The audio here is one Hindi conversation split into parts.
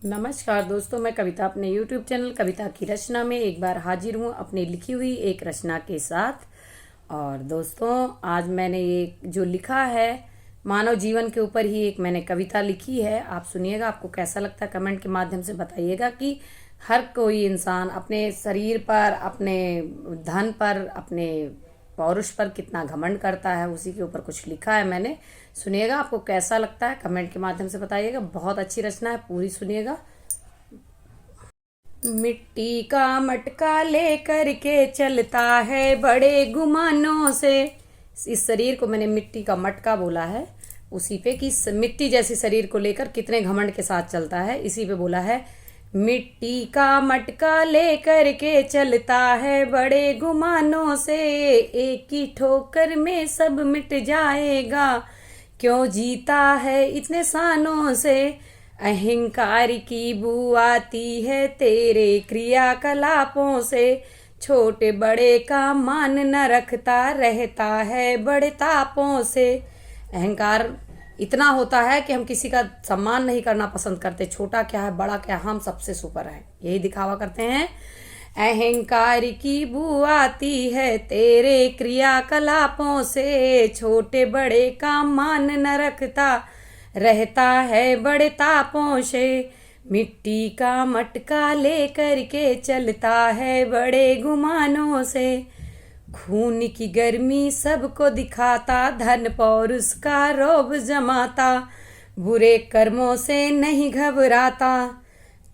नमस्कार दोस्तों, मैं कविता अपने YouTube चैनल कविता की रचना में एक बार हाजिर हूँ अपनी लिखी हुई एक रचना के साथ। और दोस्तों, आज मैंने ये जो लिखा है मानव जीवन के ऊपर ही एक मैंने कविता लिखी है। आप सुनिएगा, आपको कैसा लगता है कमेंट के माध्यम से बताइएगा कि हर कोई इंसान अपने शरीर पर, अपने धन पर, अपने पौरुष पर कितना घमंड करता है, उसी के ऊपर कुछ लिखा है मैंने। सुनिएगा, आपको कैसा लगता है कमेंट के माध्यम से बताइएगा। बहुत अच्छी रचना है, पूरी सुनिएगा। मिट्टी का मटका लेकर के चलता है बड़े गुमानों से। इस शरीर को मैंने मिट्टी का मटका बोला है, उसी पे कि मिट्टी जैसे शरीर को लेकर कितने घमंड के साथ चलता है, इसी पे बोला है। मिट्टी का मटका लेकर के चलता है बड़े गुमानों से, एक ही ठोकर में सब मिट जाएगा, क्यों जीता है इतने सानों से। अहंकार की बू आती है तेरे क्रियाकलापों से, छोटे बड़े का मान न रखता, रहता है बड़े तापों से। अहंकार इतना होता है कि हम किसी का सम्मान नहीं करना पसंद करते। छोटा क्या है, बड़ा क्या, हम सबसे सुपर हैं, यही दिखावा करते हैं। अहंकार की बू आती है तेरे क्रियाकलापों से, छोटे बड़े का मान न रखता, रहता है बड़े तापों से। मिट्टी का मटका लेकर के चलता है बड़े गुमानों से, खून की गर्मी सबको दिखाता, धन पौरुष का रोब जमाता, बुरे कर्मों से नहीं घबराता,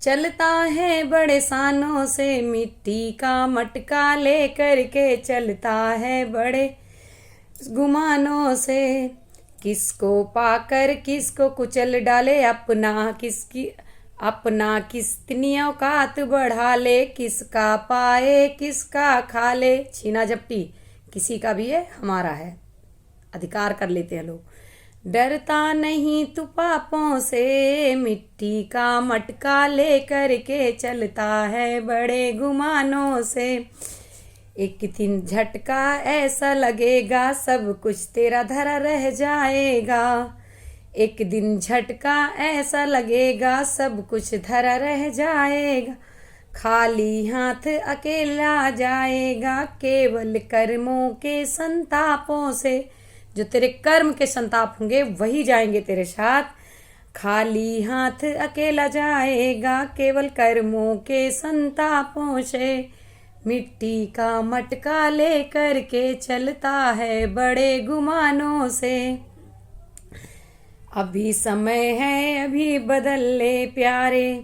चलता है बड़े शानों से। मिट्टी का मटका लेकर के चलता है बड़े गुमानों से, किसको पाकर किसको कुचल डाले, अपना कितनी औकात बढ़ा ले, किसका पाए किसका खा ले। छीना झपटी किसी का भी है, हमारा है, अधिकार कर लेते हैं लोग। डरता नहीं तू पापों से, मिट्टी का मटका लेकर के चलता है बड़े गुमानों से। एक दिन झटका ऐसा लगेगा, सब कुछ तेरा धरा रह जाएगा। एक दिन झटका ऐसा लगेगा, सब कुछ धरा रह जाएगा, खाली हाथ अकेला जाएगा, केवल कर्मों के संतापों से। जो तेरे कर्म के संताप होंगे वही जाएंगे तेरे साथ। खाली हाथ अकेला जाएगा, केवल कर्मों के संतापों से। मिट्टी का मटका लेकर के चलता है बड़े गुमानों से। अभी समय है अभी बदल ले प्यारे,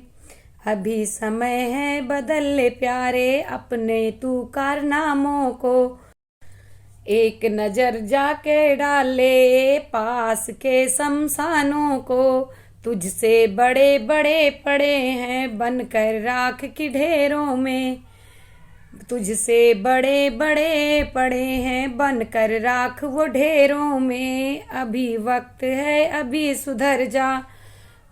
अभी समय है बदल ले प्यारे, अपने तू कारनामों को एक नजर जाके डाले, पास के शमशानों को। तुझसे बड़े बड़े पड़े हैं बनकर राख की ढेरों में, तुझसे बड़े बड़े पड़े हैं बनकर राख वो ढेरों में। अभी वक्त है अभी सुधर जा,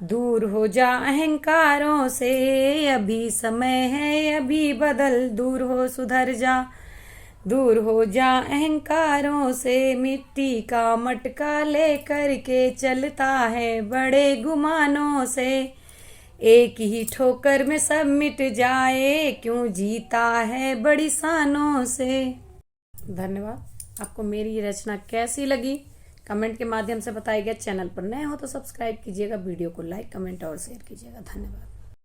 दूर हो जा अहंकारों से। अभी समय है अभी बदल, दूर हो सुधर जा, दूर हो जा अहंकारों से। मिट्टी का मटका लेकर के चलता है बड़े गुमानों से, एक ही ठोकर में सब मिट जाए, क्यों जीता है बड़ी शानों से। धन्यवाद। आपको मेरी रचना कैसी लगी कमेंट के माध्यम से बताइएगा। चैनल पर नए हो तो सब्सक्राइब कीजिएगा, वीडियो को लाइक कमेंट और शेयर कीजिएगा। धन्यवाद।